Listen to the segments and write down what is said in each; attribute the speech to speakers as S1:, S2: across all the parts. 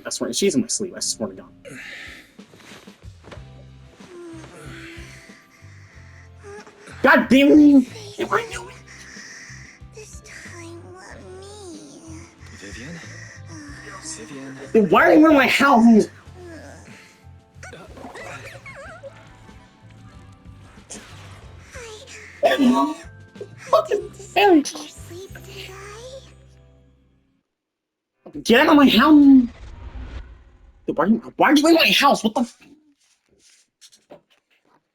S1: I swear, she's in my sleep, I swear to God. God damn it! I knew it!
S2: This time, let me.
S3: Vivian? Vivian?
S1: Dude, why are you in my house? Fucking
S2: Your sleep, did I?
S1: get out of my house! Dude, why are you in my house? What the f—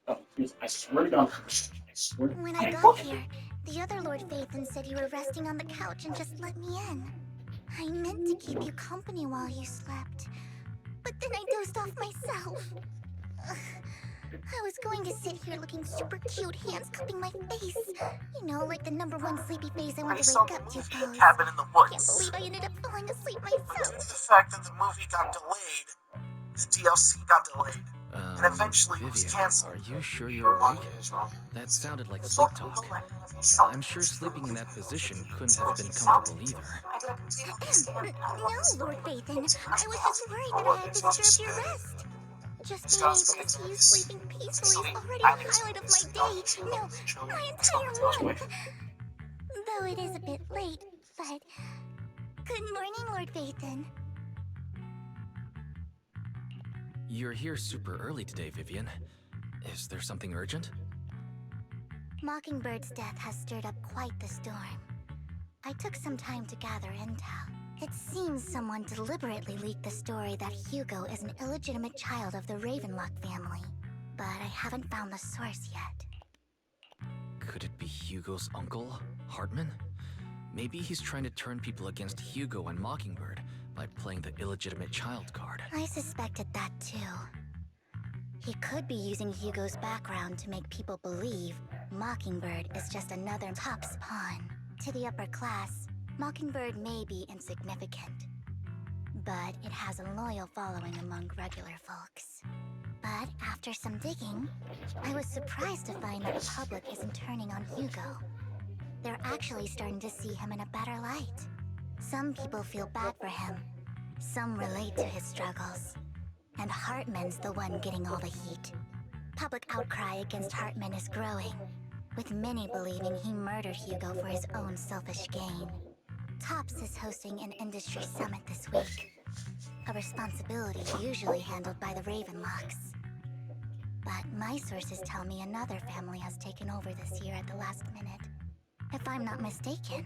S1: Oh, I swear to God. I swear to—
S2: When I got here, the other Lord Phaethon said you were resting on the couch and just let me in. I meant to keep you company while you slept, but then I dozed off myself. Ugh. I was going to sit here looking super cute, hands cupping my face. You know, like the #1 sleepy face I want to wake up to pose.
S4: Cabin in the
S2: Can't
S4: woods.
S2: believe I ended up falling asleep
S4: But
S2: myself.
S4: due to the fact that the movie got delayed, the DLC got delayed, and eventually it was
S3: Vivian,
S4: canceled.
S3: are you sure you're awake? That sounded like sleep talk. I'm sure sleeping in that position couldn't have been comfortable either.
S2: No, Lord Phaethon. I was just worried that I had disturbed your rest. Just being able to see you sleeping peacefully is already a highlight of my day. No, my entire month. Though it is a bit late, but... Good morning, Lord Phaethon.
S3: You're here super early today, Vivian. Is there something urgent?
S2: Mockingbird's death has stirred up quite the storm. I took some time to gather intel. It seems someone deliberately leaked the story that Hugo is an illegitimate child of the Ravenlock family, but I haven't found the source yet.
S3: Could it be Hugo's uncle, Hartman? Maybe he's trying to turn people against Hugo and Mockingbird by playing the illegitimate child card.
S2: I suspected that too. He could be using Hugo's background to make people believe Mockingbird is just another Top's pawn. To the upper class, Mockingbird may be insignificant, but it has a loyal following among regular folks. But after some digging, I was surprised to find that the public isn't turning on Hugo. They're actually starting to see him in a better light. Some people feel bad for him, some relate to his struggles, and Hartman's the one getting all the heat. Public outcry against Hartman is growing, with many believing he murdered Hugo for his own selfish gain. Tops is hosting an industry summit this week, a responsibility usually handled by the Ravenlocks. But my sources tell me another family has taken over this year at the last minute. If I'm not mistaken,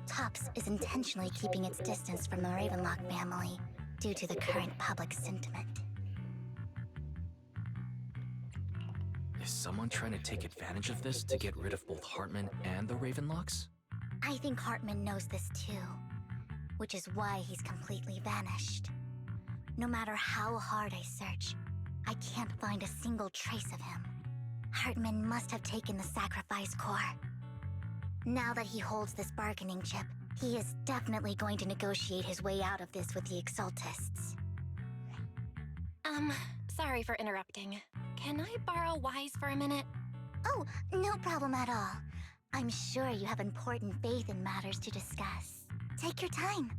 S2: Tops is intentionally keeping its distance from the Ravenlock family due to the current public sentiment.
S3: Is someone trying to take advantage of this to get rid of both Hartman and the Ravenlocks?
S2: I think Hartman knows this too, which is why he's completely vanished. No matter how hard I search, I can't find a single trace of him. Hartman must have taken the sacrifice core. Now that he holds this bargaining chip, he is definitely going to negotiate his way out of this with the Exaltists.
S5: Sorry for interrupting. Can I borrow Wise for a minute?
S2: Oh, no problem at all. I'm sure you have important faith in matters to discuss. Take your time.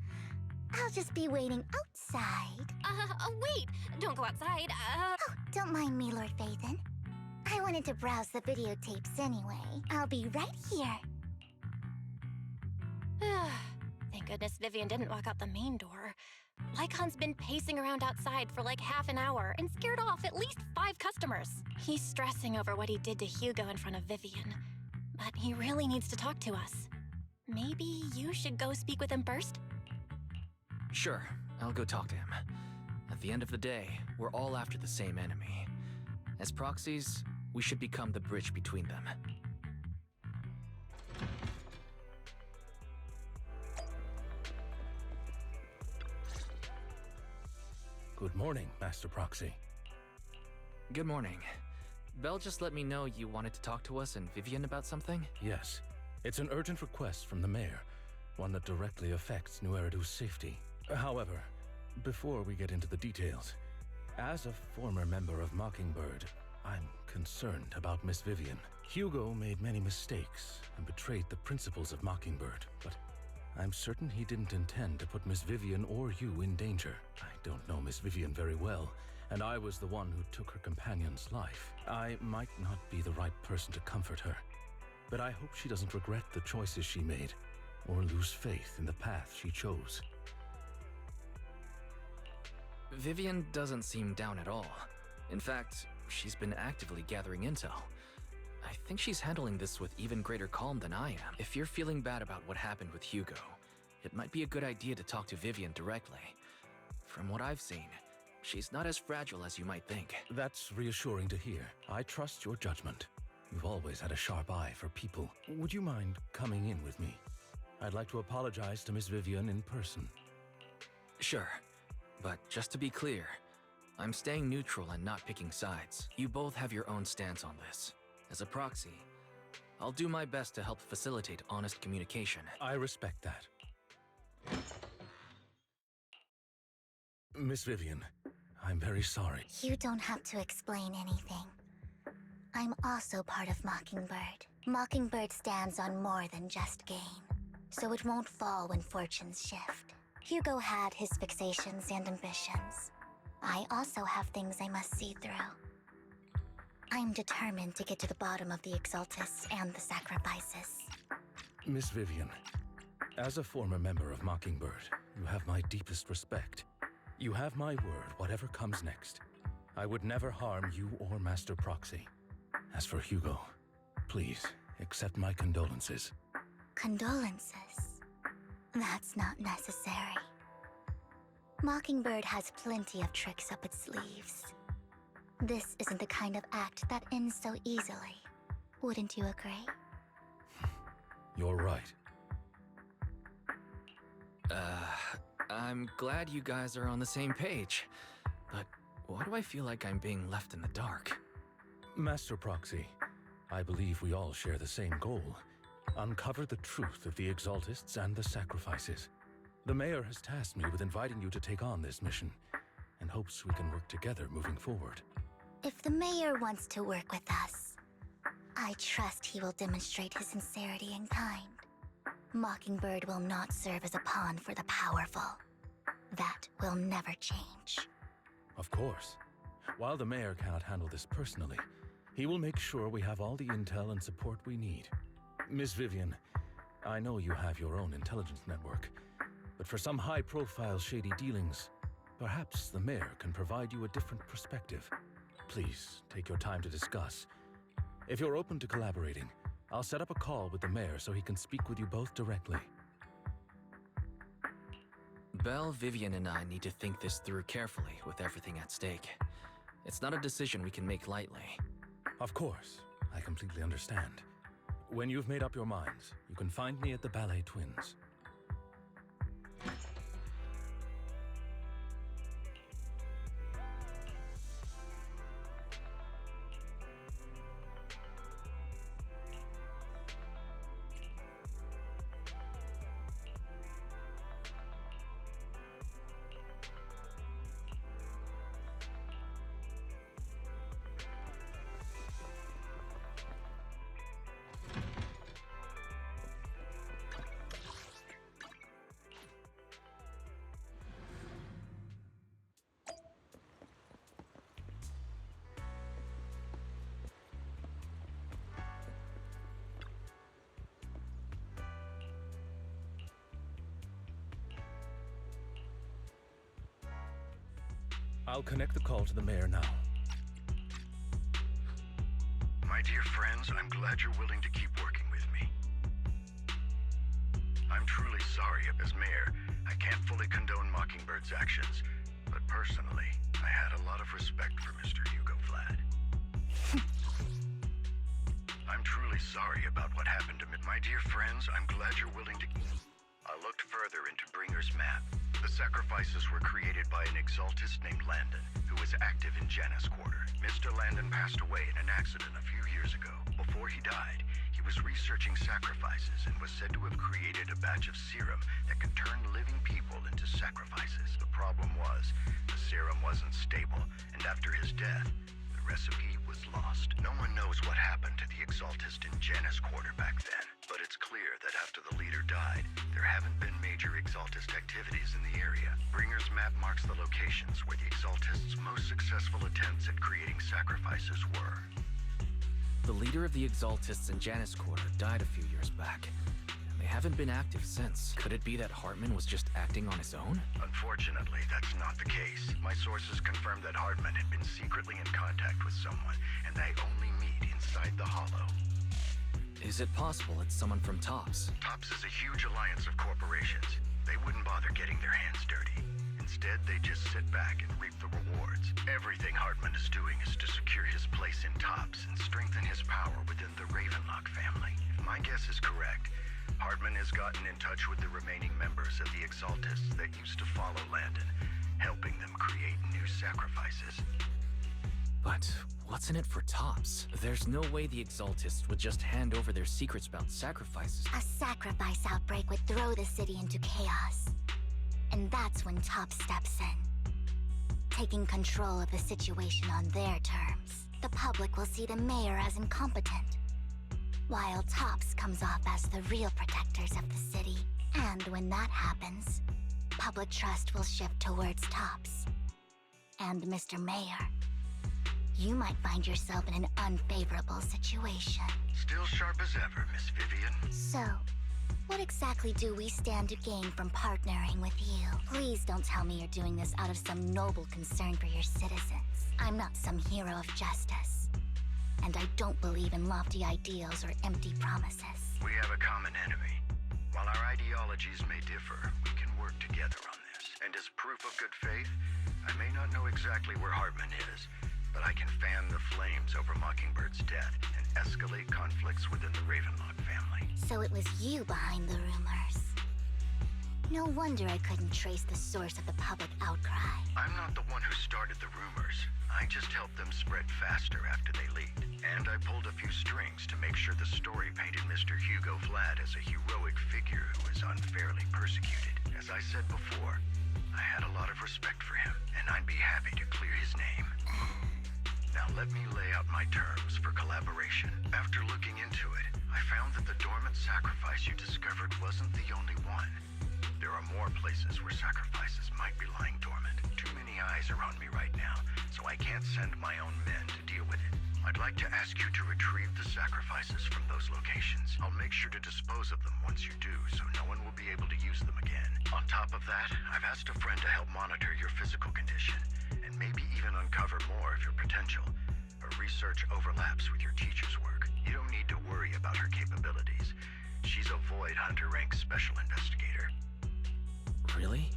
S2: I'll just be waiting outside.
S5: Wait! Don't go outside,
S2: Oh, don't mind me, Lord Phaethon. I wanted to browse the videotapes anyway. I'll be right here.
S5: Thank goodness Vivian didn't walk out the main door. Lycon's been pacing around outside for like half an hour and scared off at least 5 customers. He's stressing over what he did to Hugo in front of Vivian, but he really needs to talk to us. Maybe you should go speak with him first?
S3: Sure, I'll go talk to him. At the end of the day, we're all after the same enemy. As proxies, we should become the bridge between them.
S6: Good morning, Master Proxy.
S3: Good morning. Belle just let me know you wanted to talk to us and Vivian about something?
S6: Yes, it's an urgent request from the mayor, one that directly affects New Eridu's safety. However, before we get into the details, as a former member of Mockingbird, I'm concerned about Miss Vivian. Hugo made many mistakes and betrayed the principles of Mockingbird, but I'm certain he didn't intend to put Miss Vivian or you in danger. I don't know Miss Vivian very well, and I was the one who took her companion's life. I might not be the right person to comfort her, but I hope she doesn't regret the choices she made, or lose faith in the path she chose.
S3: Vivian doesn't seem down at all. In fact, she's been actively gathering intel. I think she's handling this with even greater calm than I am. If you're feeling bad about what happened with Hugo, it might be a good idea to talk to Vivian directly. From what I've seen, she's not as fragile as you might think.
S6: That's reassuring to hear. I trust your judgment. You've always had a sharp eye for people. Would you mind coming in with me? I'd like to apologize to Miss Vivian in person.
S3: Sure, but just to be clear, I'm staying neutral and not picking sides. You both have your own stance on this. As a proxy, I'll do my best to help facilitate honest communication.
S6: I respect that. Miss Vivian, I'm very sorry.
S2: You don't have to explain anything. I'm also part of Mockingbird. Mockingbird stands on more than just gain, so it won't fall when fortunes shift. Hugo had his fixations and ambitions. I also have things I must see through. I'm determined to get to the bottom of the Exaltus and the sacrifices.
S6: Miss Vivian, as a former member of Mockingbird, you have my deepest respect. You have my word, whatever comes next. I would never harm you or Master Proxy. As for Hugo, please accept my condolences.
S2: Condolences? That's not necessary. Mockingbird has plenty of tricks up its sleeves. This isn't the kind of act that ends so easily. Wouldn't you agree?
S6: You're right.
S3: I'm glad you guys are on the same page, but why do I feel like I'm being left in the dark?
S6: Master Proxy, I believe we all share the same goal. Uncover the truth of the Exaltists and the sacrifices. The Mayor has tasked me with inviting you to take on this mission, and hopes we can work together moving forward.
S2: If the Mayor wants to work with us, I trust he will demonstrate his sincerity and kind. Mockingbird will not serve as a pawn for the powerful. That will never change.
S6: Of course. While the Mayor cannot handle this personally, he will make sure we have all the intel and support we need. Miss Vivian, I know you have your own intelligence network, but for some high-profile shady dealings, perhaps the Mayor can provide you a different perspective. Please, take your time to discuss. If you're open to collaborating, I'll set up a call with the Mayor so he can speak with you both directly.
S3: Belle, Vivian, and I need to think this through carefully with everything at stake. It's not a decision we can make lightly.
S6: Of course, I completely understand. When you've made up your minds, you can find me at the Ballet Twins. I'll connect the call to the Mayor now.
S7: My dear friends, I'm glad you're willing to keep working with me. I'm truly sorry. As Mayor, I can't fully condone Mockingbird's actions, but personally, I had a lot of respect for Mr. Hugo Vlad. I'm truly sorry about what happened to me. My dear friends, I'm glad you're willing to... I looked further into Bringer's map. The sacrifices were created by an Exaltist named Landon, who was active in Janus Quarter. Mr. Landon passed away in an accident a few years ago. Before he died, he was researching sacrifices and was said to have created a batch of serum that could turn living people into sacrifices. The problem was, the serum wasn't stable, and after his death, the recipe was lost. No one knows what happened to the Exaltist in Janus Quarter back then, but it's clear that after the leader died, there haven't been major Exaltist activities in the area. Bringer's map marks the locations where the Exaltist's most successful attempts at creating sacrifices were.
S3: The leader of the Exaltists in Janus Quarter died a few years back. They haven't been active since. Could it be that Hartman was just acting on his own?
S7: Unfortunately, that's not the case. My sources confirmed that Hartman had been secretly in contact with someone, and they only meet inside the Hollow.
S3: Is it possible it's someone from TOPS?
S7: TOPS is a huge alliance of corporations. They wouldn't bother getting their hands dirty. Instead, they just sit back and reap the rewards. Everything Hartman is doing is to secure his place in TOPS and strengthen his power within the Ravenlock family. If my guess is correct, Hartman has gotten in touch with the remaining members of the Exaltists that used to follow Landon, helping them create new sacrifices.
S3: But what's in it for TOPS? There's no way the Exaltists would just hand over their secrets about sacrifices.
S2: A sacrifice outbreak would throw the city into chaos. And that's when TOPS steps in, taking control of the situation on their terms. The public will see the mayor as incompetent, while TOPS comes off as the real protectors of the city. And when that happens, public trust will shift towards TOPS. And Mr. Mayor, you might find yourself in an unfavorable situation.
S7: Still sharp as ever, Miss Vivian.
S2: So, what exactly do we stand to gain from partnering with you? Please don't tell me you're doing this out of some noble concern for your citizens. I'm not some hero of justice. And I don't believe in lofty ideals or empty promises.
S7: We have a common enemy. While our ideologies may differ, we can work together on this. And as proof of good faith, I may not know exactly where Hartman is, but I can fan the flames over Mockingbird's death and escalate conflicts within the Ravenlock family.
S2: So it was you behind the rumors. No wonder I couldn't trace the source of the public outcry.
S7: I'm not the one who started the rumors. I just helped them spread faster after they leaked. And I pulled a few strings to make sure the story painted Mr. Hugo Vlad as a heroic figure who was unfairly persecuted. As I said before, I had a lot of respect for him, and I'd be happy to clear his name. Now let me lay out my terms for collaboration. After looking into it, I found that the dormant sacrifice you discovered wasn't the only one. There are more places where sacrifices might be lying dormant. Too many eyes are on me right now, so I can't send my own men to deal with it. I'd like to ask you to retrieve the sacrifices from those locations. I'll make sure to dispose of them once you do, so no one will be able to use them again. On top of that, I've asked a friend to help monitor your physical condition, and maybe even uncover more of your potential. Her research overlaps with your teacher's work. You don't need to worry about her capabilities. She's a Void Hunter rank special investigator.
S3: Really?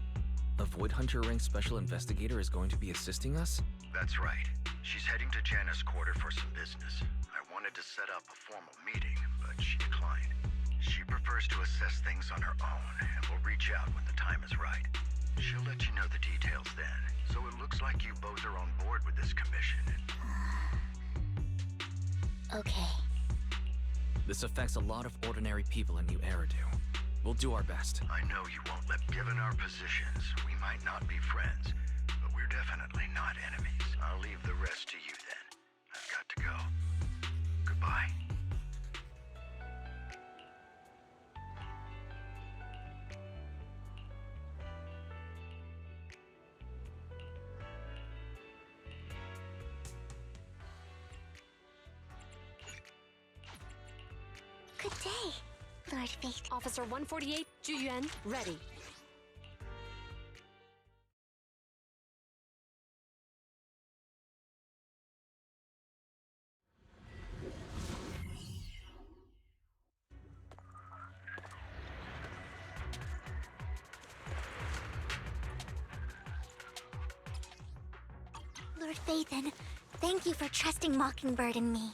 S3: A Void Hunter rank special investigator is going to be assisting us?
S7: That's right. She's heading to Janus Quarter for some business. I wanted to set up a formal meeting, but she declined. She prefers to assess things on her own, and will reach out when the time is right. She'll let you know the details then. So it looks like you both are on board with this commission.
S2: Okay.
S3: This affects a lot of ordinary people in New Eridu. We'll do our best.
S7: I know you won't let. Given our positions, we might not be friends, but we're definitely not enemies. I'll leave the rest to you then. I've got to go. Goodbye.
S2: Good day, Lord Faith.
S5: Officer 148, Juyuan, ready.
S2: Lord Phaethon, thank you for trusting Mockingbird and me.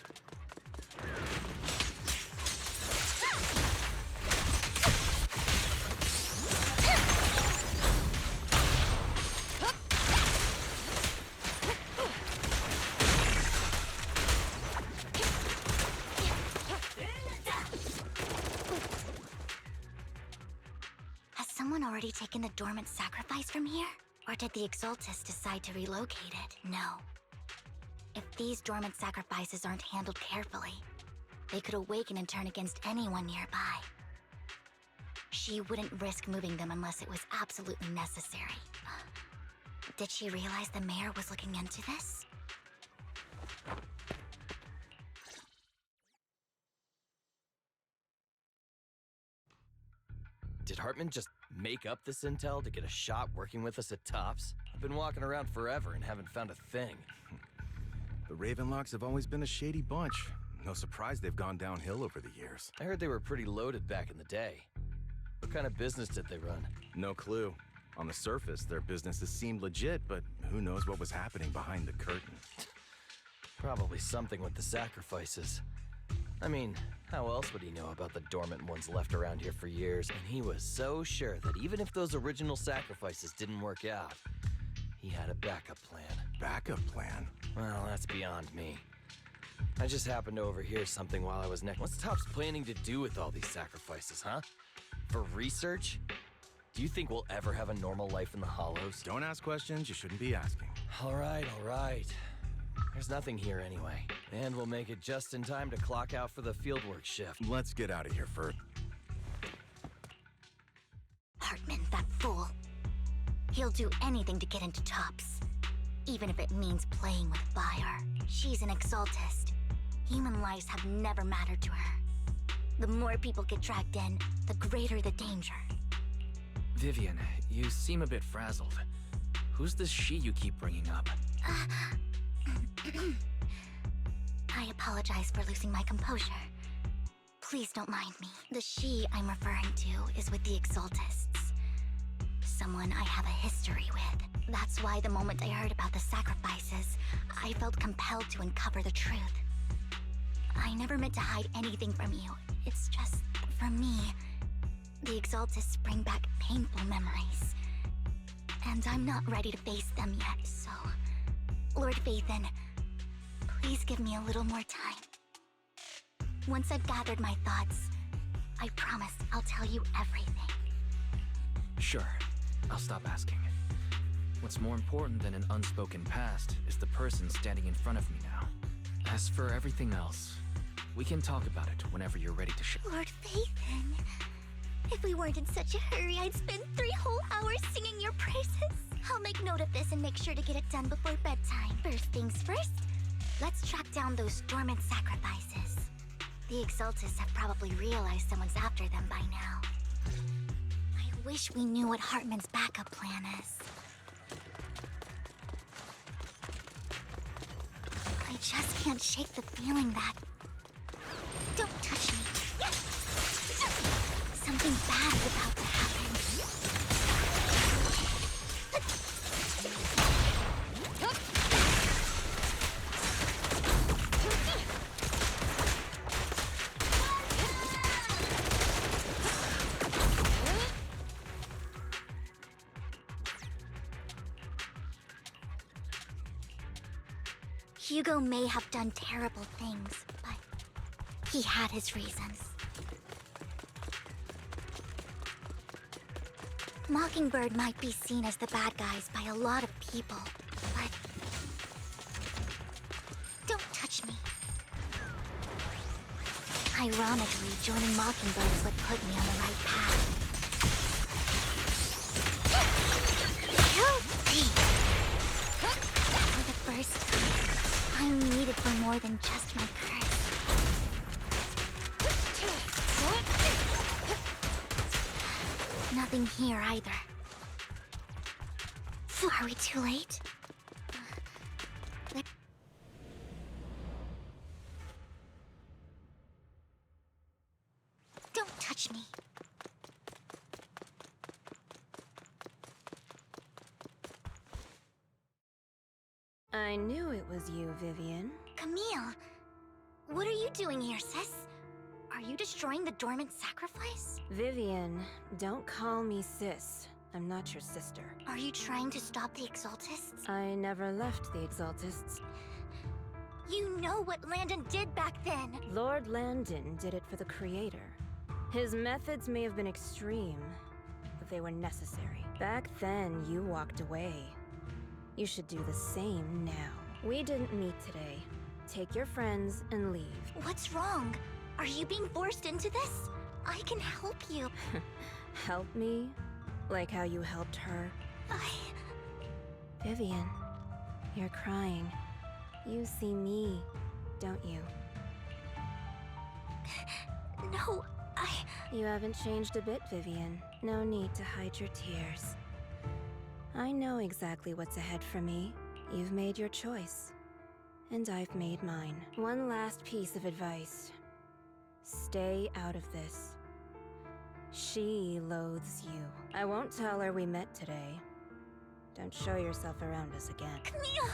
S2: Has someone already taken the dormant sacrifice from here? Or did the Exaltists decide to relocate it? No. If these dormant sacrifices aren't handled carefully, they could awaken and turn against anyone nearby. She wouldn't risk moving them unless it was absolutely necessary. Did she realize the mayor was looking into this?
S8: Did Hartman just make up this intel to get a shot working with us at Tops? I've been walking around forever and haven't found a thing.
S9: The Ravenlocks have always been a shady bunch. No surprise they've gone downhill over the years.
S8: I heard they were pretty loaded back in the day. What kind of business did they run?
S9: No clue. On the surface, their businesses seemed legit, but who knows what was happening behind the curtain.
S8: Probably something with the sacrifices. I mean, how else would he know about the dormant ones left around here for years? And he was so sure that even if those original sacrifices didn't work out, he had a backup plan.
S9: Backup plan?
S8: Well, that's beyond me. I just happened to overhear something while I was next. What's Topps planning to do with all these sacrifices, huh? For research? Do you think we'll ever have a normal life in the Hollows?
S9: Don't ask questions you shouldn't be asking.
S8: All right. There's nothing here anyway. And we'll make it just in time to clock out for the fieldwork shift.
S9: Let's get out of here first.
S2: Hartman, that fool. He'll do anything to get into Tops, even if it means playing with fire. She's an exaltist. Human lives have never mattered to her. The more people get dragged in, the greater the danger.
S3: Vivian, you seem a bit frazzled. Who's this she you keep bringing up?
S2: I apologize for losing my composure. Please don't mind me. The she I'm referring to is with the Exaltists. Someone I have a history with. That's why the moment I heard about the sacrifices, I felt compelled to uncover the truth. I never meant to hide anything from you. It's just, for me, the Exaltists bring back painful memories. And I'm not ready to face them yet, so... Lord Vathan, please give me a little more time. Once I've gathered my thoughts, I promise I'll tell you everything.
S3: Sure, I'll stop asking. What's more important than an unspoken past is the person standing in front of me now. As for everything else, we can talk about it whenever you're ready to share.
S2: Lord Vathan, if we weren't in such a hurry, I'd spend 3 whole hours singing your praises. I'll make note of this and make sure to get it done before bedtime. First things first, let's track down those dormant sacrifices. The Exaltists have probably realized someone's after them by now. I wish we knew what Hartman's backup plan is. I just can't shake the feeling that... Don't touch me. Something bad is about to happen. Hugo may have done terrible things, but he had his reasons. Mockingbird might be seen as the bad guys by a lot of people, but... Don't touch me. Ironically, joining Mockingbird is what put me on the right path. Help me! For the first time, I'm needed for more than just my curse. Nothing here either. Are we too late? Don't touch me.
S10: I knew it was you, Vivian.
S2: Camille, what are you doing here, sis? Are you destroying the dormant sacrifice?
S10: Vivian, don't call me sis. I'm not your sister.
S2: Are you trying to stop the Exaltists?
S10: I never left the Exaltists.
S2: You know what Landon did back then!
S10: Lord Landon did it for the Creator. His methods may have been extreme, but they were necessary. Back then, you walked away. You should do the same now. We didn't meet today. Take your friends and leave.
S2: What's wrong? Are you being forced into this? I can help you.
S10: Help me? Like how you helped her? Vivian, you're crying. You see me, don't you?
S2: No,
S10: You haven't changed a bit, Vivian. No need to hide your tears. I know exactly what's ahead for me. You've made your choice. And I've made mine. One last piece of advice. Stay out of this. She loathes you. I won't tell her we met today. Don't show yourself around us again.
S2: Camille!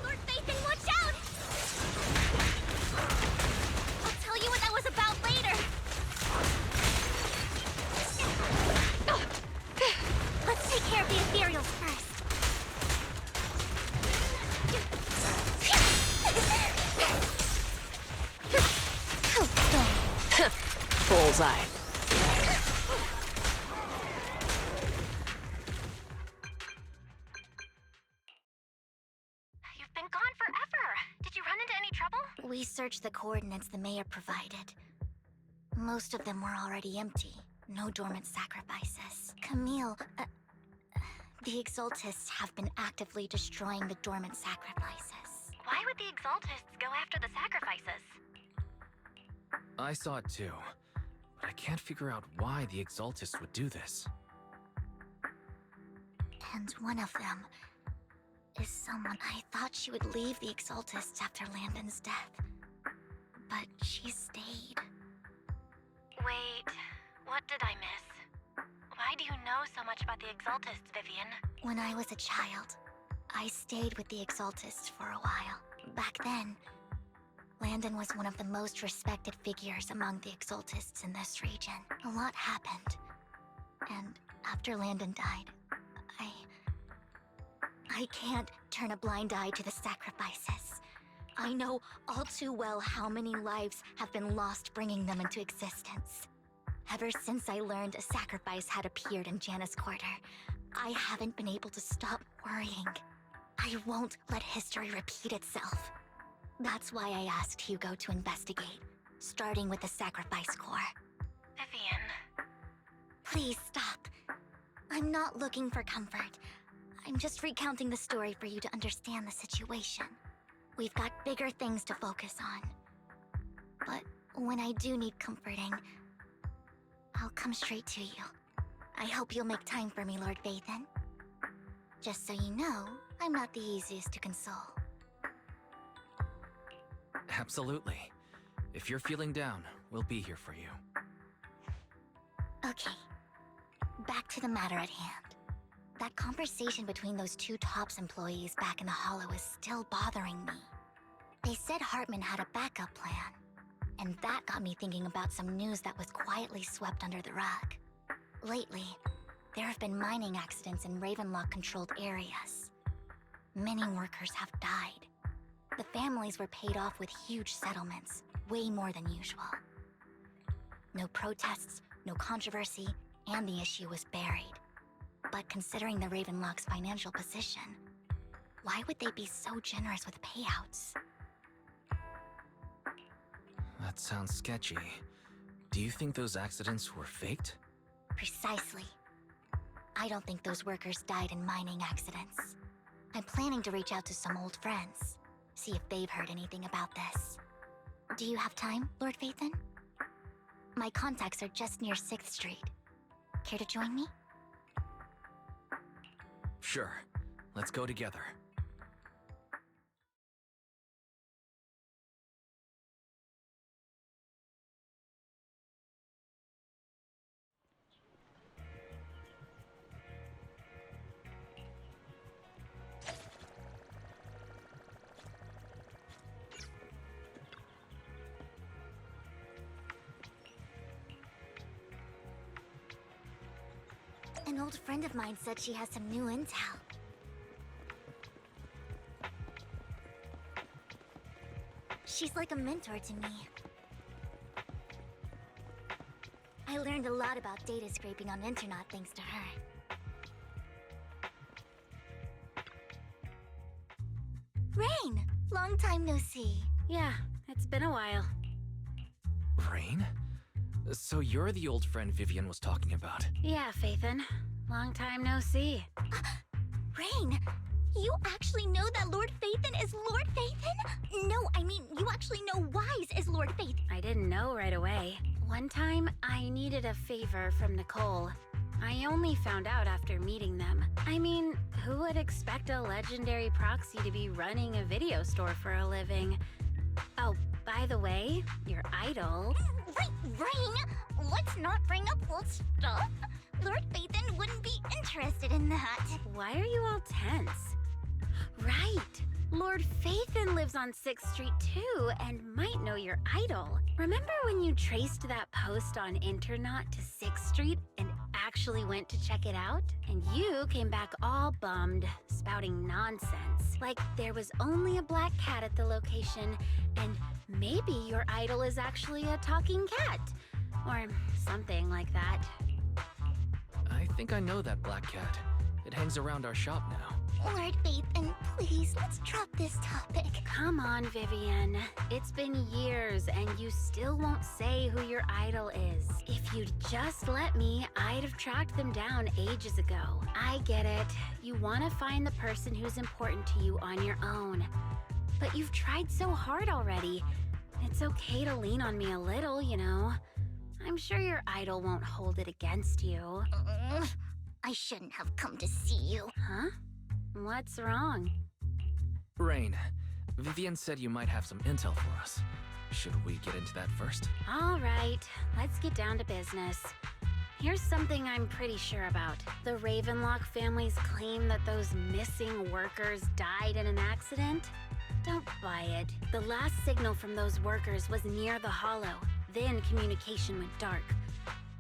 S2: Lord Phaethon, watch out! I'll tell you what that was about later. Let's take care of the ethereals first.
S10: Bullseye.
S5: You've been gone forever. Did you run into any trouble?
S2: We searched the coordinates the mayor provided. Most of them were already empty. No dormant sacrifices. Camille, the Exaltists have been actively destroying the dormant sacrifices.
S5: Why would the Exaltists go after the sacrifices?
S3: I saw it too, but I can't figure out why the Exaltists would do this.
S2: And one of them is someone I thought she would leave the Exaltists after Landon's death. But she stayed.
S5: Wait, what did I miss? Why do you know so much about the Exaltists, Vivian?
S2: When I was a child, I stayed with the Exaltists for a while. Back then, Landon was one of the most respected figures among the Exaltists in this region. A lot happened. And after Landon died, I can't turn a blind eye to the sacrifices. I know all too well how many lives have been lost bringing them into existence. Ever since I learned a sacrifice had appeared in Janus Quarter, I haven't been able to stop worrying. I won't let history repeat itself. That's why I asked Hugo to investigate, starting with the Sacrifice Corps.
S5: Vivian.
S2: Please stop. I'm not looking for comfort. I'm just recounting the story for you to understand the situation. We've got bigger things to focus on. But when I do need comforting, I'll come straight to you. I hope you'll make time for me, Lord Phaethon. Just so you know, I'm not the easiest to console.
S3: Absolutely. If you're feeling down, we'll be here for you.
S2: Okay. Back to the matter at hand. That conversation between those two TOPS employees back in the Hollow is still bothering me. They said Hartman had a backup plan, and that got me thinking about some news that was quietly swept under the rug. Lately, there have been mining accidents in Ravenlock-controlled areas. Many workers have died. The families were paid off with huge settlements, way more than usual. No protests, no controversy, and the issue was buried. But considering the Ravenlock's financial position, why would they be so generous with payouts?
S3: That sounds sketchy. Do you think those accidents were faked?
S2: Precisely. I don't think those workers died in mining accidents. I'm planning to reach out to some old friends, see if they've heard anything about this. Do you have time, Lord Phaethon? My contacts are just near 6th Street. Care to join me?
S3: Sure. Let's go together.
S2: An old friend of mine said she has some new intel. She's like a mentor to me. I learned a lot about data scraping on Internet thanks to her. Long time no see.
S10: Yeah, it's been a while.
S3: Rain? So you're the old friend Vivian was talking about.
S10: Yeah, Phaethon. Long time no see.
S2: Rain, you actually know that Lord Phaethon is Lord Phaethon? No, I mean, you actually know Wise is Lord Phaethon.
S10: I didn't know right away. One time, I needed a favor from Nicole. I only found out after meeting them. I mean, who would expect a legendary proxy to be running a video store for a living? Oh, by the way, your idol...
S2: Rain, let's not bring up old stuff. Lord Phaethon wouldn't be interested in that.
S10: Why are you all tense? Right! Lord Phaethon lives on 6th Street too, and might know your idol. Remember when you traced that post on Internaut to 6th Street and actually went to check it out? And you came back all bummed, spouting nonsense. Like there was only a black cat at the location, and maybe your idol is actually a talking cat. Or something like that.
S3: I think I know that black cat. It hangs around our shop now.
S2: Lord Phaethon, please, let's drop this topic.
S10: Come on, Vivian. It's been years and you still won't say who your idol is. If you'd just let me, I'd have tracked them down ages ago. I get it. You want to find the person who's important to you on your own. But you've tried so hard already. It's okay to lean on me a little, you know. I'm sure your idol won't hold it against you.
S2: I shouldn't have come to see you.
S10: Huh? What's wrong?
S3: Rain, Vivian said you might have some intel for us. Should we get into that first?
S10: All right, let's get down to business. Here's something I'm pretty sure about. The Ravenlock family's claim that those missing workers died in an accident? Don't buy it. The last signal from those workers was near the Hollow. Then communication went dark.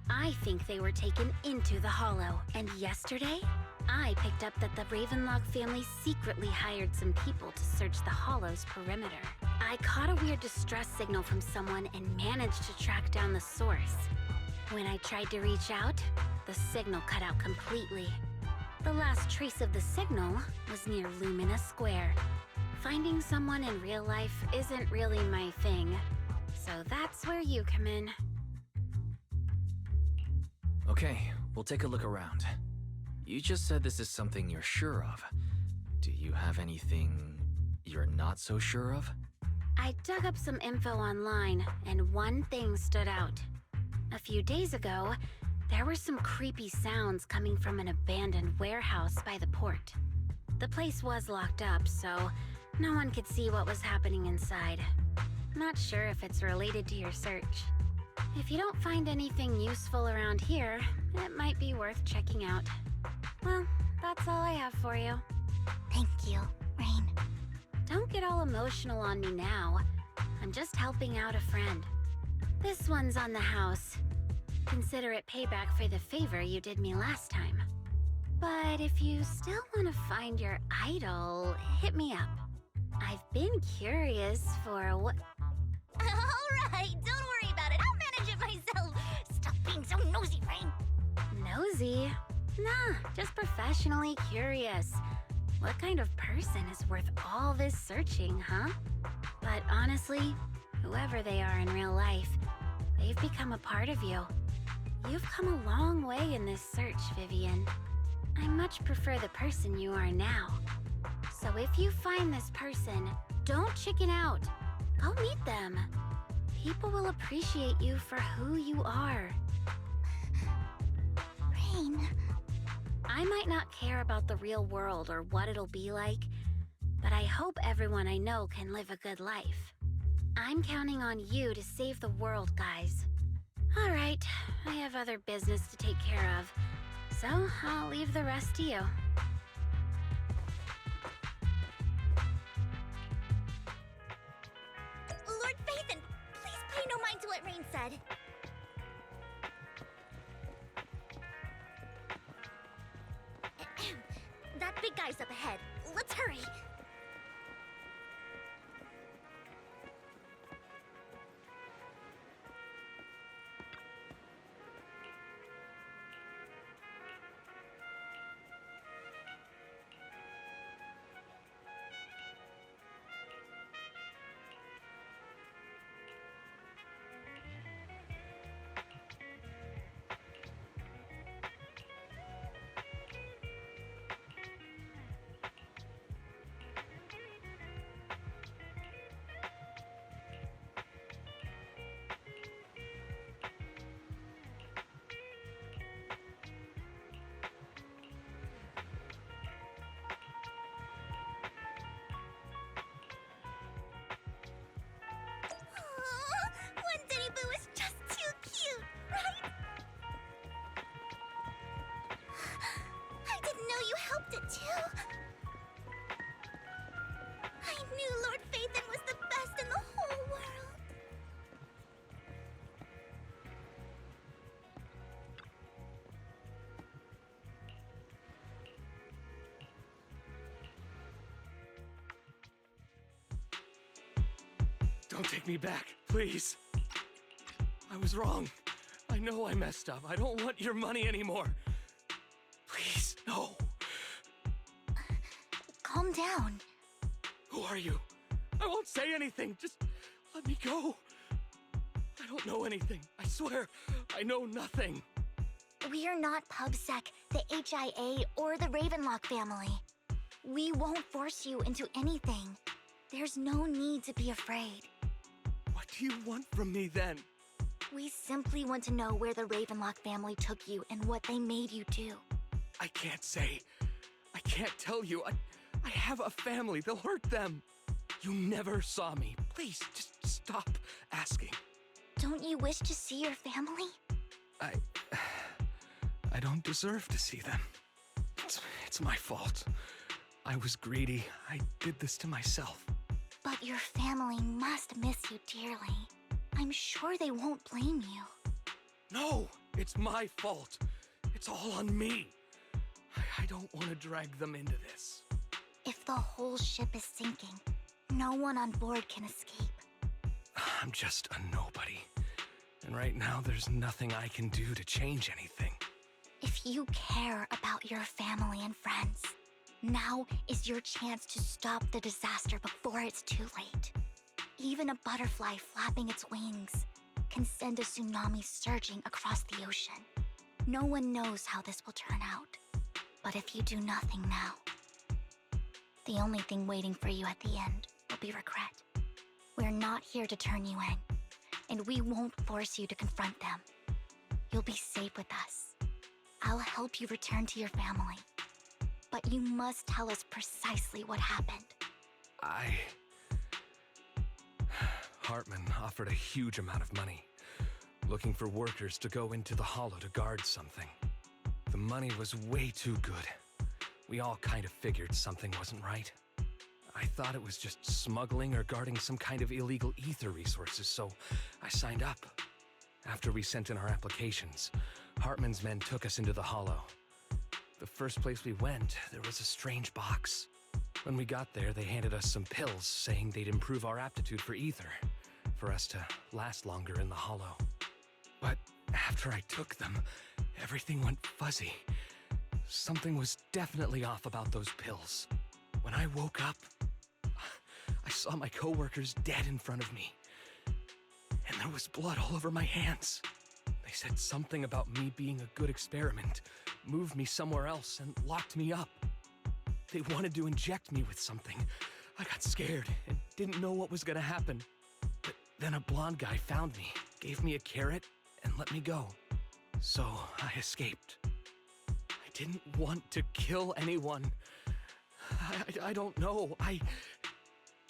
S10: I think they were taken into the Hollow. And yesterday, I picked up that the Ravenlock family secretly hired some people to search the Hollow's perimeter. I caught a weird distress signal from someone and managed to track down the source. When I tried to reach out, the signal cut out completely. The last trace of the signal was near Lumina Square. Finding someone in real life isn't really my thing. So that's where you come in.
S3: Okay, we'll take a look around. You just said this is something you're sure of. Do you have anything you're not so sure of?
S10: I dug up some info online, and one thing stood out. A few days ago, there were some creepy sounds coming from an abandoned warehouse by the port. The place was locked up, so no one could see what was happening inside. Not sure if it's related to your search. If you don't find anything useful around here, it might be worth checking out. Well, that's all I have for you.
S2: Thank you, Rain.
S10: Don't get all emotional on me now. I'm just helping out a friend. This one's on the house. Consider it payback for the favor you did me last time. But if you still want to find your idol, hit me up. I've been curious for what...
S2: Alright, don't worry about it. I'll manage it myself. Stop being so nosy, Rain.
S10: Nosy? Nah, just professionally curious. What kind of person is worth all this searching, huh? But honestly, whoever they are in real life, they've become a part of you. You've come a long way in this search, Vivian. I much prefer the person you are now. So if you find this person, don't chicken out. Go meet them. People will appreciate you for who you are.
S2: Rain.
S10: I might not care about the real world or what it'll be like, but I hope everyone I know can live a good life. I'm counting on you to save the world, guys. All right, I have other business to take care of, so I'll leave the rest to you.
S2: Lord Phaethon, please pay no mind to what Rain said. That big guy's up ahead. Let's hurry.
S6: Don't take me back, please. I was wrong. I know I messed up. I don't want your money anymore. Please, no.
S2: Calm down.
S6: Who are you? I won't say anything. Just let me go. I don't know anything. I swear, I know nothing.
S2: We are not PubSec, the HIA, or the Ravenlock family. We won't force you into anything. There's no need to be afraid.
S6: What do you want from me then?
S2: We simply want to know where the Ravenlock family took you and what they made you do.
S6: I can't say. I can't tell you. I have a family. They'll hurt them. You never saw me. Please, just stop asking.
S2: Don't you wish to see your family?
S6: I don't deserve to see them. It's my fault. I was greedy. I did this to myself.
S2: But your family must miss you dearly. I'm sure they won't blame you.
S6: No, it's my fault. It's all on me. I don't want to drag them into this.
S2: If the whole ship is sinking, no one on board can escape.
S6: I'm just a nobody. And right now, there's nothing I can do to change anything.
S2: If you care about your family and friends, now is your chance to stop the disaster before it's too late. Even a butterfly flapping its wings can send a tsunami surging across the ocean. No one knows how this will turn out. But if you do nothing now, the only thing waiting for you at the end will be regret. We're not here to turn you in, and we won't force you to confront them. You'll be safe with us. I'll help you return to your family. But you must tell us precisely what happened.
S6: Hartman offered a huge amount of money, looking for workers to go into the hollow to guard something. The money was way too good. We all kind of figured something wasn't right. I thought it was just smuggling or guarding some kind of illegal ether resources, so I signed up. After we sent in our applications, Hartman's men took us into the hollow. The first place we went, there was a strange box. When we got there, they handed us some pills, saying they'd improve our aptitude for ether, for us to last longer in the hollow. But after I took them, everything went fuzzy. Something was definitely off about those pills. When I woke up, I saw my coworkers dead in front of me. And there was blood all over my hands. They said something about me being a good experiment, moved me somewhere else, and locked me up. They wanted to inject me with something. I got scared and didn't know what was gonna happen. But then a blonde guy found me, gave me a carrot, and let me go. So I escaped. I didn't want to kill anyone. I don't know.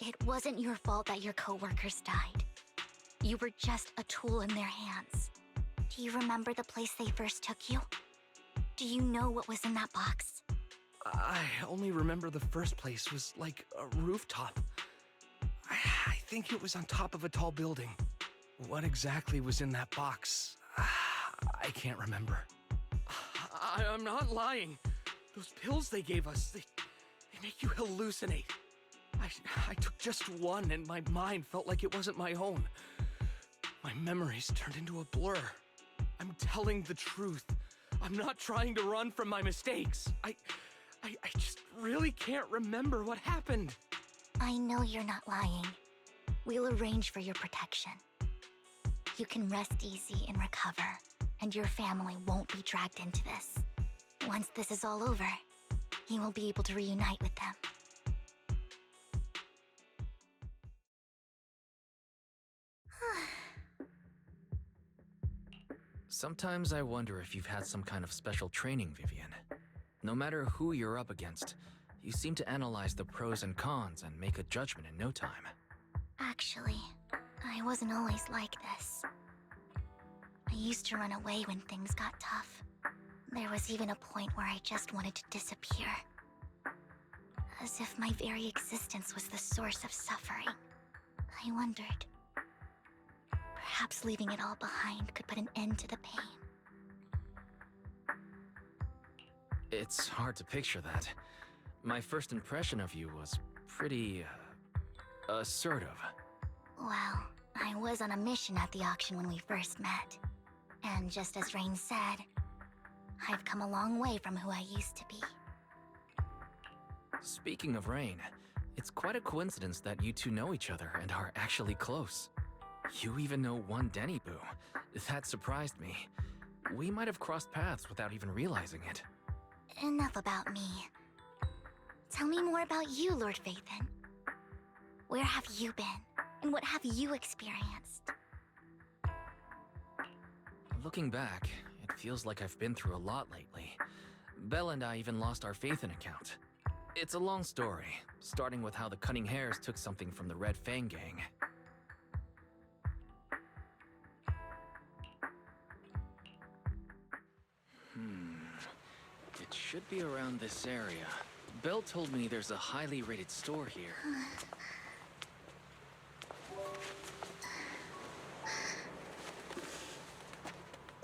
S2: It wasn't your fault that your coworkers died. You were just a tool in their hands. Do you remember the place they first took you? Do you know what was in that box?
S6: I only remember the first place was like a rooftop. I think it was on top of a tall building. What exactly was in that box? I can't remember. I'm not lying. Those pills they gave us, they make you hallucinate. I took just one and my mind felt like it wasn't my own. My memories turned into a blur. I'm telling the truth. I'm not trying to run from my mistakes. I just really can't remember what happened.
S2: I know you're not lying. We'll arrange for your protection. You can rest easy and recover, and your family won't be dragged into this. Once this is all over, you will be able to reunite with them.
S3: Sometimes I wonder if you've had some kind of special training, Vivian. No matter who you're up against, you seem to analyze the pros and cons and make a judgment in no time.
S2: Actually, I wasn't always like this. I used to run away when things got tough. There was even a point where I just wanted to disappear. As if my very existence was the source of suffering. I wondered. Perhaps leaving it all behind could put an end to the pain.
S3: It's hard to picture that. My first impression of you was pretty, assertive.
S2: Well, I was on a mission at the auction when we first met. And just as Rain said, I've come a long way from who I used to be.
S3: Speaking of Rain, it's quite a coincidence that you two know each other and are actually close. You even know one Denny Boo. That surprised me. We might have crossed paths without even realizing it.
S2: Enough about me. Tell me more about you, Lord Phaethon. Where have you been? And what have you experienced?
S3: Looking back, it feels like I've been through a lot lately. Belle and I even lost our Phaethon account. It's a long story, starting with how the Cunning Hares took something from the Red Fang gang. It should be around this area. Belle told me there's a highly rated store here.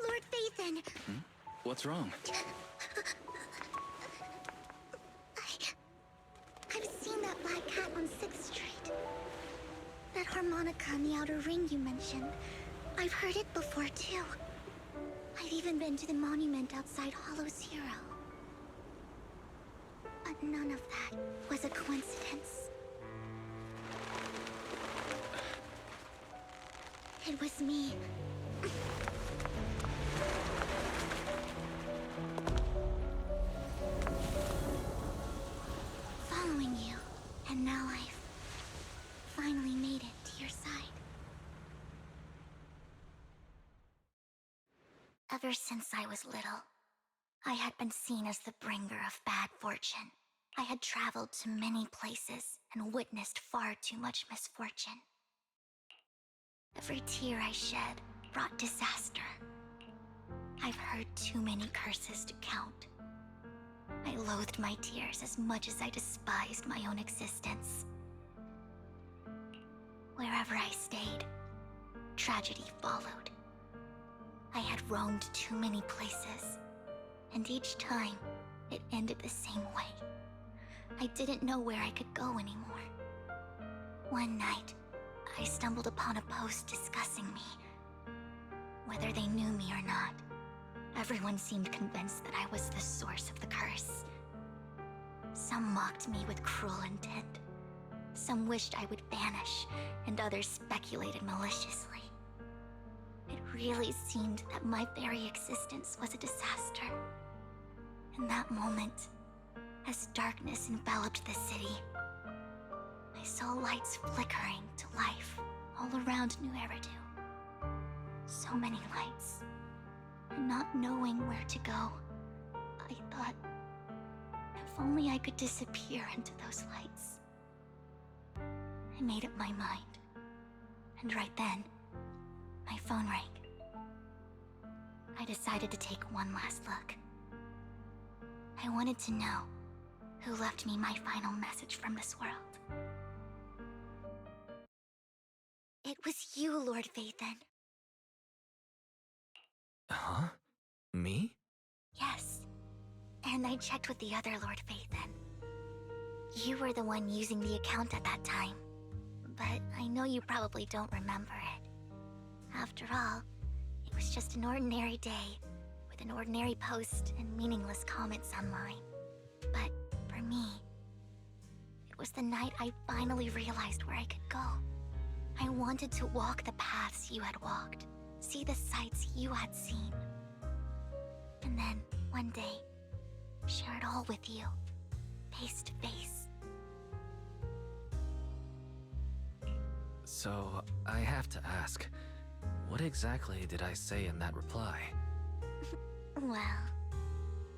S2: Lord Phaethon!
S3: What's wrong?
S2: I've seen that black cat on 6th Street. That harmonica in the outer ring you mentioned. I've heard it before, too. I've even been to the monument outside Hollow Zero. But none of that was a coincidence. It was me. Following you, and now I've finally made it to your side. Ever since I was little, I had been seen as the bringer of bad fortune. I had traveled to many places and witnessed far too much misfortune. Every tear I shed brought disaster. I've heard too many curses to count. I loathed my tears as much as I despised my own existence. Wherever I stayed, tragedy followed. I had roamed too many places, and each time, it ended the same way. I didn't know where I could go anymore. One night, I stumbled upon a post discussing me. Whether they knew me or not, everyone seemed convinced that I was the source of the curse. Some mocked me with cruel intent. Some wished I would vanish, and others speculated maliciously. It really seemed that my very existence was a disaster. In that moment, as darkness enveloped the city, I saw lights flickering to life all around New Eridu. So many lights, and not knowing where to go, I thought, if only I could disappear into those lights. I made up my mind, and right then, my phone rang. I decided to take one last look. I wanted to know who left me my final message from this world. It was you, Lord Phaethon.
S3: Huh? Me?
S2: Yes. And I checked with the other Lord Phaethon. You were the one using the account at that time. But I know you probably don't remember it. After all, it was just an ordinary day, with an ordinary post and meaningless comments online. But for me, it was the night I finally realized where I could go. I wanted to walk the paths you had walked, see the sights you had seen. And then, one day, share it all with you, face to face.
S3: So, I have to ask, what exactly did I say in that reply?
S2: Well,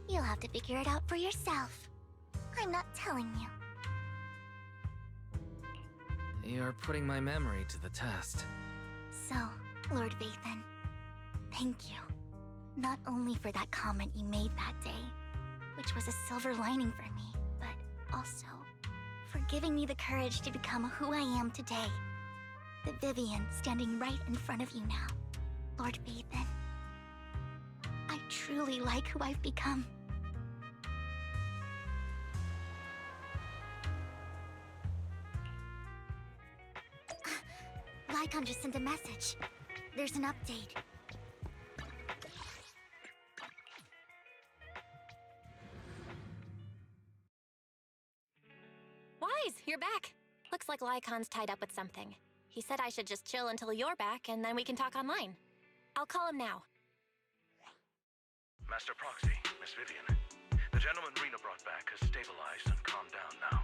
S2: you'll have to figure it out for yourself. I'm not telling you.
S3: You're putting my memory to the test.
S2: So, Lord Phaethon, thank you. Not only for that comment you made that day, which was a silver lining for me, but also for giving me the courage to become who I am today. The Vivian standing right in front of you now. Lord Phaethon, I truly like who I've become. Lycon just sent a message. There's an update.
S5: Wise, you're back. Looks like Lycon's tied up with something. He said I should just chill until you're back, and then we can talk online. I'll call him now.
S6: Master Proxy, Miss Vivian. The gentleman Rena brought back has stabilized and calmed down now.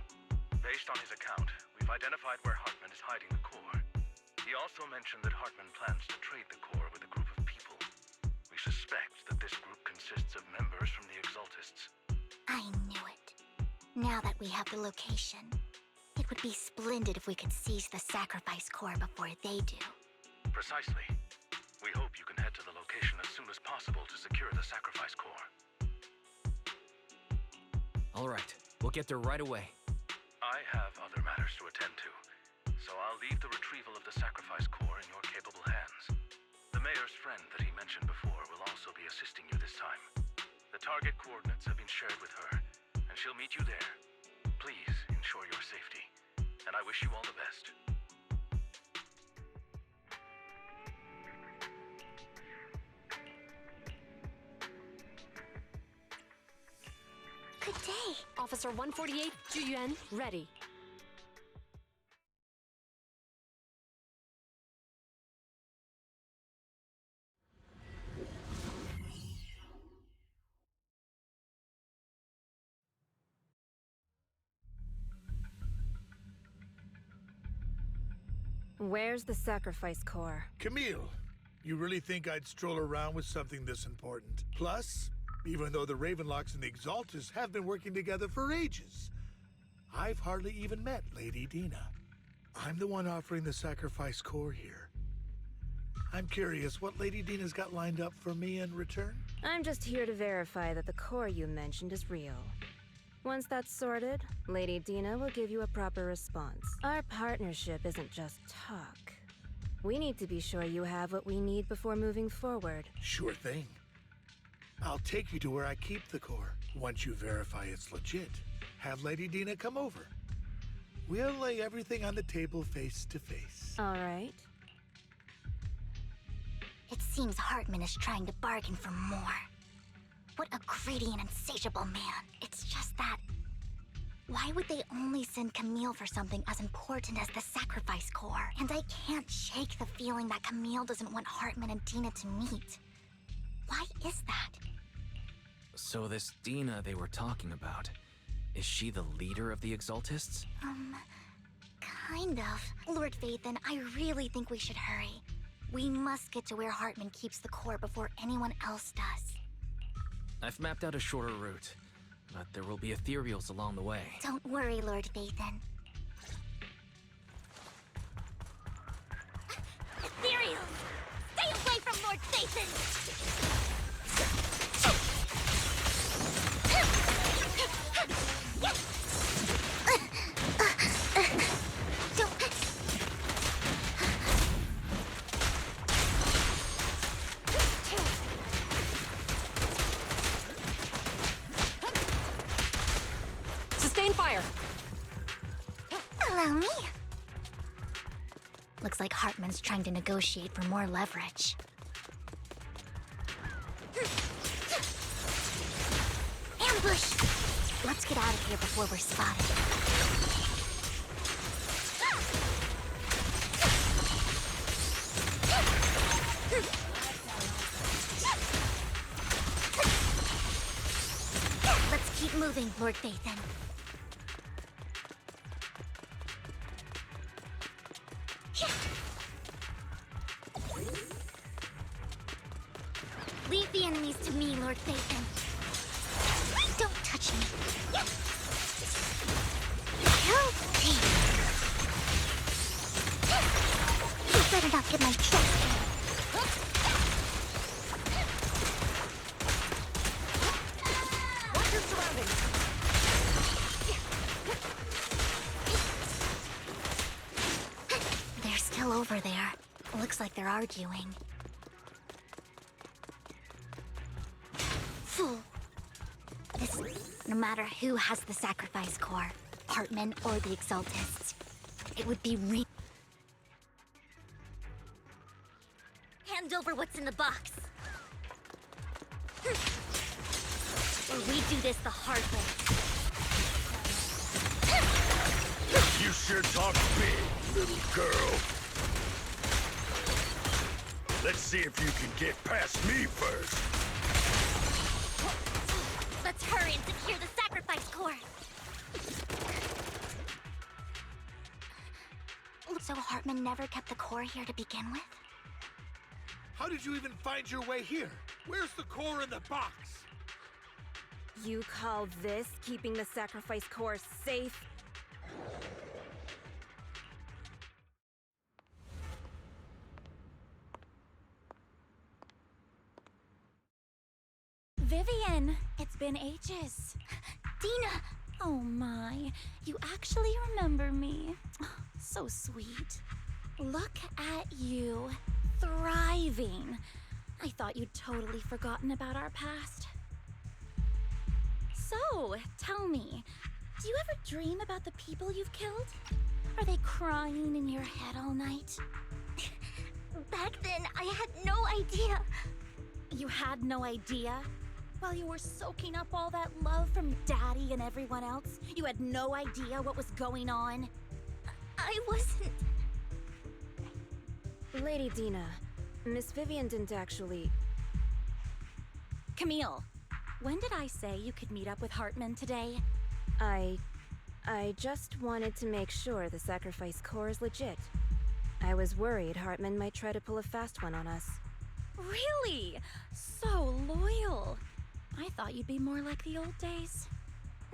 S6: Based on his account, we've identified where Hartman is hiding the core. He also mentioned that Hartman plans to trade the core with a group of people. We suspect that this group consists of members from the Exaltists.
S2: I knew it. Now that we have the location, it would be splendid if we could seize the sacrifice core before they do.
S6: Precisely. We hope you can head to the location as soon as possible to secure the sacrifice core.
S3: All right, we'll get there right away.
S6: I have other matters to attend to, so I'll leave the retrieval of the sacrifice core in your capable hands. The mayor's friend that he mentioned before will also be assisting you this time. The target coordinates have been shared with her, and she'll meet you there. Please ensure your safety, and I wish you all the best.
S2: Good day.
S11: Officer 148, Juyuan, ready.
S10: Where's the sacrifice core?
S12: Camille, you really think I'd stroll around with something this important? Plus, even though the Ravenlocks and the Exaltists have been working together for ages, I've hardly even met Lady Dina. I'm the one offering the sacrifice core here. I'm curious what Lady Dina's got lined up for me in return?
S10: I'm just here to verify that the core you mentioned is real. Once that's sorted, Lady Dina will give you a proper response. Our partnership isn't just talk. We need to be sure you have what we need before moving forward.
S12: Sure thing. I'll take you to where I keep the core. Once you verify it's legit, have Lady Dina come over. We'll lay everything on the table face to face.
S10: All right.
S2: It seems Hartman is trying to bargain for more. What a greedy and insatiable man. It's just that... why would they only send Camille for something as important as the sacrifice core? And I can't shake the feeling that Camille doesn't want Hartman and Dina to meet. Why is that?
S3: So this Dina they were talking about, is she the leader of the Exaltists?
S2: Kind of. Lord Vathan, I really think we should hurry. We must get to where Hartman keeps the core before anyone else does.
S3: I've mapped out a shorter route, but there will be ethereals along the way.
S2: Don't worry, Lord Vathan. Ethereal! Stay away from Lord Vathan!
S11: Sustain fire!
S2: Allow me. Looks like Hartman's trying to negotiate for more leverage. Ambush! Let's get out of here before we're spotted. Let's keep moving, Lord Vathan. Leave the enemies to me, Lord Vathan. Don't touch me. Help me. You better not get my chest.
S11: Watch your surroundings!
S2: They're still over there. Looks like they're arguing. Fool. No matter who has the sacrifice core, Hartman or the Exaltists, it would be hand over what's in the box. Or we do this the hard way.
S7: You sure talk big, little girl. Let's see if you can get past me first.
S2: Let's hurry and secure the sacrifice core. So Hartman never kept the core here to begin with?
S12: How did you even find your way here? Where's the core in the box?
S10: You call this keeping the sacrifice core safe?
S13: Vivian, it's been ages.
S2: Dina!
S13: Oh my, you actually remember me. So sweet. Look at you, thriving. I thought you'd totally forgotten about our past. So, tell me, do you ever dream about the people you've killed? Are they crying in your head all night?
S2: Back then, I had no idea.
S13: You had no idea? While you were soaking up all that love from Daddy and everyone else, you had no idea what was going on?
S2: I wasn't...
S10: Lady Dina, Miss Vivian didn't actually...
S13: Camille, when did I say you could meet up with Hartman today?
S10: I just wanted to make sure the sacrifice core is legit. I was worried Hartman might try to pull a fast one on us.
S13: Really? So loyal. I thought you'd be more like the old days.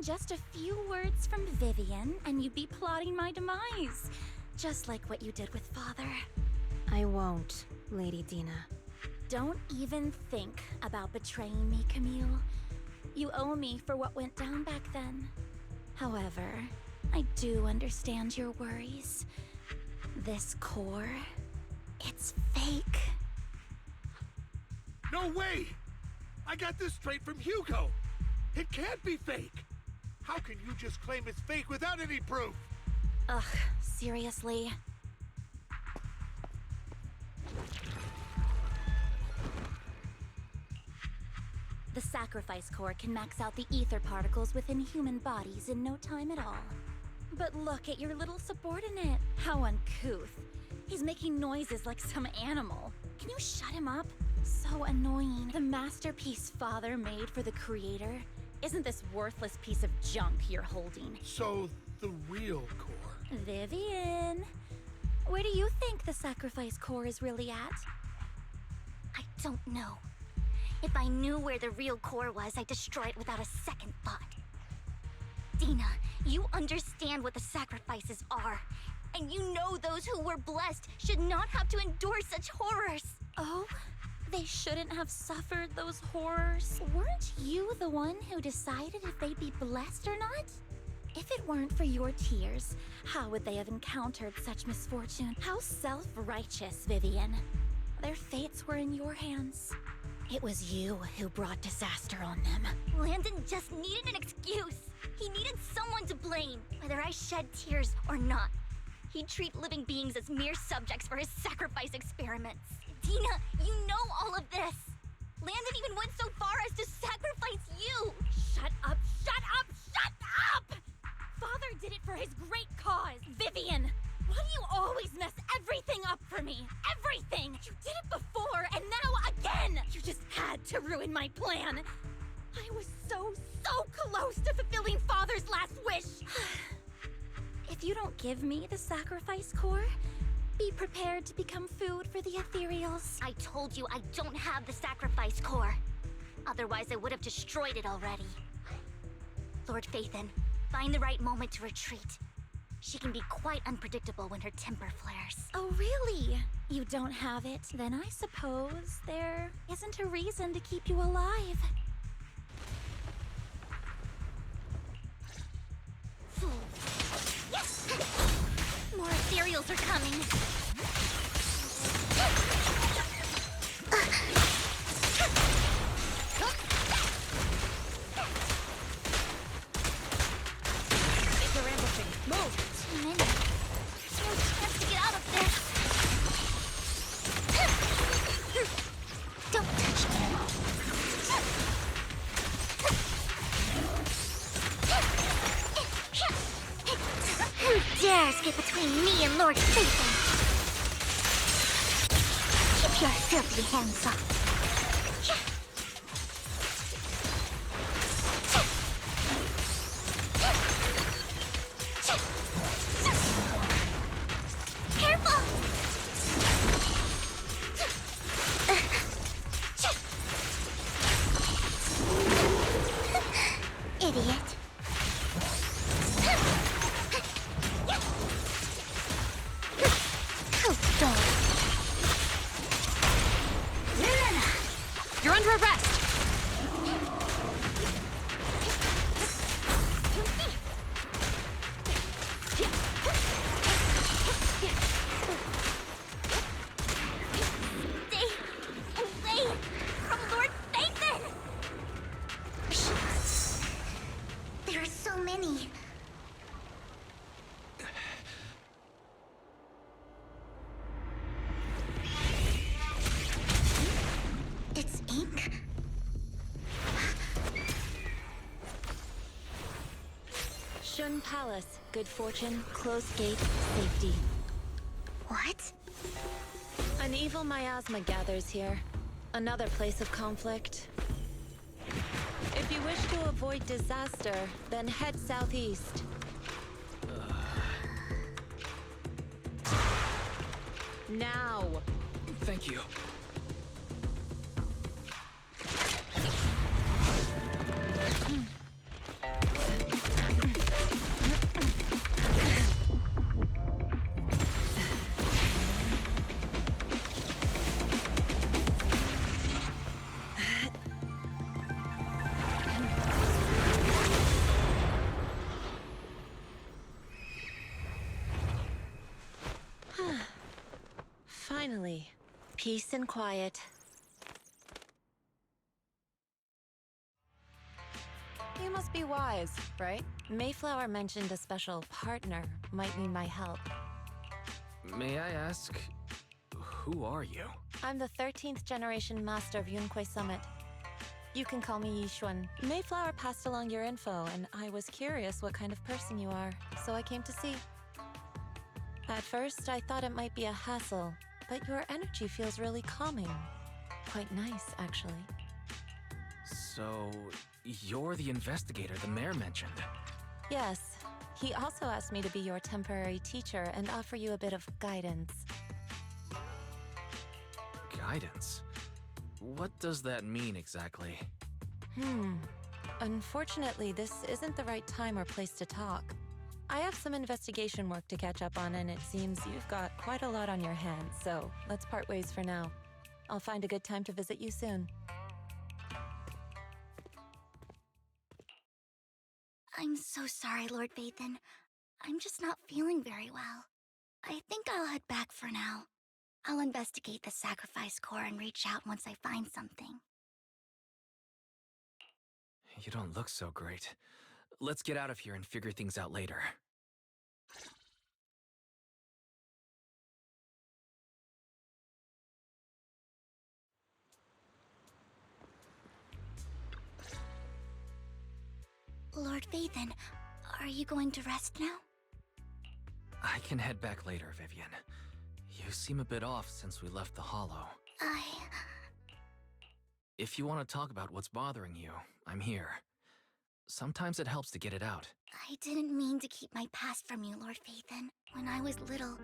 S13: Just a few words from Vivian, and you'd be plotting my demise. Just like what you did with Father.
S10: I won't, Lady Dina.
S13: Don't even think about betraying me, Camille. You owe me for what went down back then. However, I do understand your worries. This core, it's fake.
S12: No way! I got this straight from Hugo. It can't be fake. How can you just claim it's fake without any proof?
S13: Ugh, seriously? The sacrifice core can max out the ether particles within human bodies in no time at all. But look at your little subordinate. How uncouth. He's making noises like some animal. Can you shut him up? So annoying. The masterpiece Father made for the creator isn't this worthless piece of junk you're holding.
S12: So, the real core.
S13: Vivian, where do you think the sacrifice core is really at?
S2: I don't know. If I knew where the real core was, I'd destroy it without a second thought. Dina, you understand what the sacrifices are. And you know those who were blessed should not have to endure such horrors.
S13: Oh? They shouldn't have suffered those horrors. Weren't you the one who decided if they'd be blessed or not? If it weren't for your tears, how would they have encountered such misfortune? How self-righteous, Vivian. Their fates were in your hands. It was you who brought disaster on them.
S2: Landon just needed an excuse. He needed someone to blame, whether I shed tears or not. He'd treat living beings as mere subjects for his sacrifice experiments. Dina, you know all of this. Landon even went so far as to sacrifice you.
S13: Shut up, shut up, shut up! Father did it for his great cause. Vivian, why do you always mess everything up for me? Everything! You did it before, and now again! You just had to ruin my plan. I was so close to fulfilling Father's last wish. If you don't give me the sacrifice core, be prepared to become food for the ethereals.
S2: I told you I don't have the sacrifice core. Otherwise, I would have destroyed it already. Lord Phaethon, find the right moment to retreat. She can be quite unpredictable when her temper flares.
S13: Oh, really? You don't have it? Then I suppose there isn't a reason to keep you alive.
S2: Yes! More ethereals are coming.
S11: They're ambushing. Move!
S2: Too many. There's no chance to get out of this. between me and Lord Satan. Keep your filthy hands off. Careful! Idiot.
S11: You're under arrest!
S2: Stay away from Lord Nathan! There are so many. It's ink?
S10: Shun Palace, good fortune, closed gate, safety.
S2: What?
S10: An evil miasma gathers here. Another place of conflict. If you wish to avoid disaster, then head southeast. Now!
S3: Thank you.
S10: Finally, peace and quiet. You must be wise, right? Mayflower mentioned a special partner might need my help.
S3: May I ask, who are you?
S10: I'm the 13th generation master of Yunque Summit. You can call me Yishuan. Mayflower passed along your info, and I was curious what kind of person you are, so I came to see. At first, I thought it might be a hassle, but your energy feels really calming. Quite nice, actually.
S3: So, you're the investigator the mayor mentioned.
S10: Yes. He also asked me to be your temporary teacher and offer you a bit of guidance.
S3: Guidance? What does that mean exactly?
S10: Unfortunately, this isn't the right time or place to talk. I have some investigation work to catch up on, and it seems you've got quite a lot on your hands, so let's part ways for now. I'll find a good time to visit you soon.
S2: I'm so sorry, Lord Vathan. I'm just not feeling very well. I think I'll head back for now. I'll investigate the sacrifice core and reach out once I find something.
S3: You don't look so great. Let's get out of here and figure things out later.
S2: Lord Vathan, are you going to rest now?
S3: I can head back later, Vivian. You seem a bit off since we left the Hollow. If you want to talk about what's bothering you, I'm here. Sometimes it helps to get it out.
S2: I didn't mean to keep my past from you, Lord Vathan. When I was little,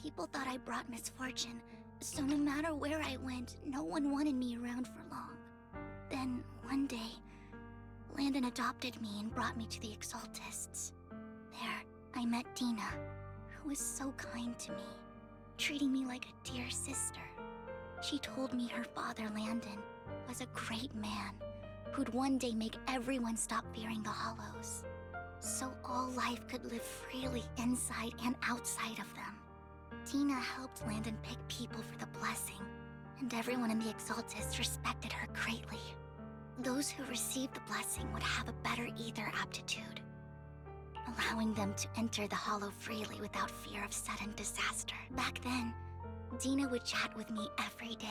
S2: people thought I brought misfortune, so no matter where I went, no one wanted me around for long. Then, one day, Landon adopted me and brought me to the Exaltists. There, I met Dina, who was so kind to me, treating me like a dear sister. She told me her father, Landon, was a great man who'd one day make everyone stop fearing the Hollows, so all life could live freely inside and outside of them. Dina helped Landon pick people for the blessing, and everyone in the Exaltists respected her greatly. Those who received the blessing would have a better ether aptitude, allowing them to enter the Hollow freely without fear of sudden disaster. Back then, Dina would chat with me every day,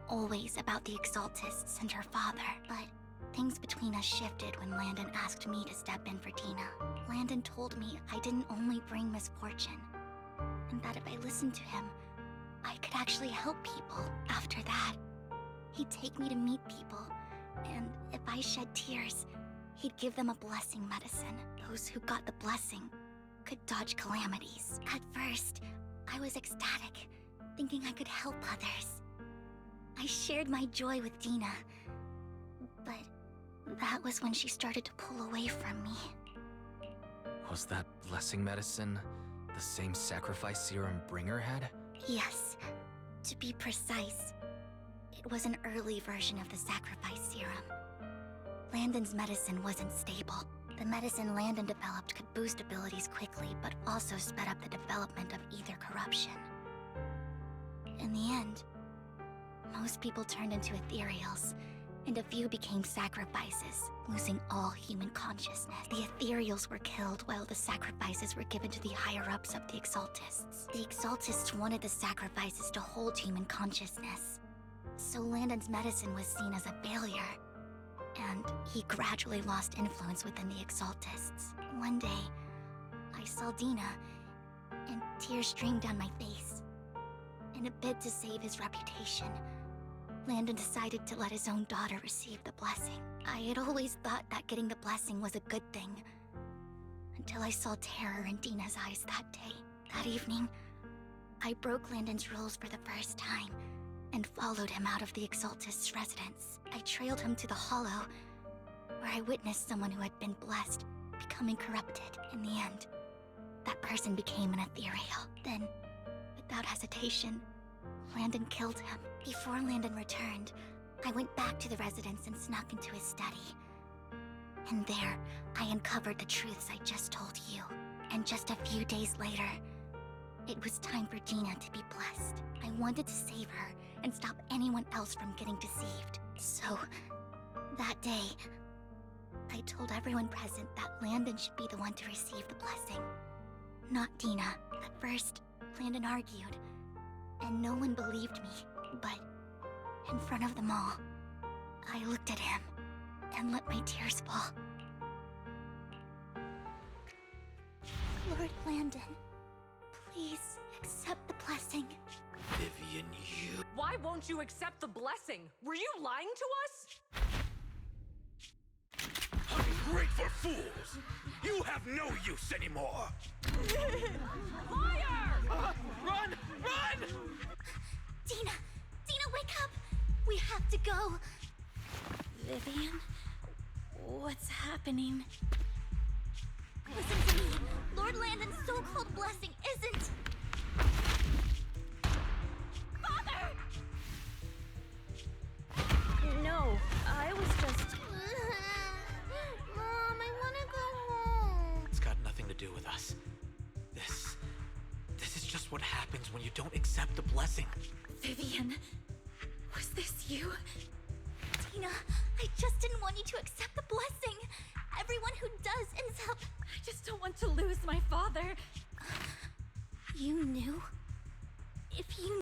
S2: always about the Exaltists and her father, but things between us shifted when Landon asked me to step in for Dina. Landon told me I didn't only bring misfortune, and that if I listened to him, I could actually help people. After that, he'd take me to meet people, and if I shed tears, he'd give them a blessing medicine. Those who got the blessing could dodge calamities. At first, I was ecstatic, thinking I could help others. I shared my joy with Dina, but that was when she started to pull away from me.
S3: Was that blessing medicine the same sacrifice serum Bringer had?
S2: Yes. To be precise, it was an early version of the sacrifice serum. Landon's medicine wasn't stable. The medicine Landon developed could boost abilities quickly, but also sped up the development of ether corruption. In the end, most people turned into ethereals, and a few became sacrifices, losing all human consciousness. The ethereals were killed while the sacrifices were given to the higher-ups of the Exaltists. The Exaltists wanted the sacrifices to hold human consciousness, so Landon's medicine was seen as a failure, and he gradually lost influence within the Exaltists. One day, I saw Dina, and tears streamed down my face. In a bid to save his reputation, Landon decided to let his own daughter receive the blessing. I had always thought that getting the blessing was a good thing, until I saw terror in Dina's eyes that day. That evening, I broke Landon's rules for the first time, and followed him out of the Exaltist's residence. I trailed him to the Hollow, where I witnessed someone who had been blessed becoming corrupted. In the end, that person became an ethereal. Then, without hesitation, Landon killed him. Before Landon returned, I went back to the residence and snuck into his study. And there, I uncovered the truths I just told you. And just a few days later, it was time for Dina to be blessed. I wanted to save her and stop anyone else from getting deceived. So, that day, I told everyone present that Landon should be the one to receive the blessing, not Dina. At first, Landon argued, and no one believed me, but in front of them all, I looked at him and let my tears fall. Lord Landon, please accept the blessing.
S14: Vivian, you...
S11: Why won't you accept the blessing? Were you lying to us?
S14: Ungrateful fools! You have no use anymore!
S11: Liar!
S14: Run! Run!
S2: Dina! Dina, wake up! We have to go!
S13: Vivian? What's happening?
S2: Listen to me! Lord Landon's so-called blessing isn't... Father!
S10: No, I was just...
S2: Mom, I wanna go home.
S14: It's got nothing to do with us. This is just what happens when you don't accept the blessing.
S13: Vivian, was this you?
S2: Dina, I just didn't want you to accept the blessing. Everyone who does ends up...
S13: I just don't want to lose my father.
S2: You knew? If you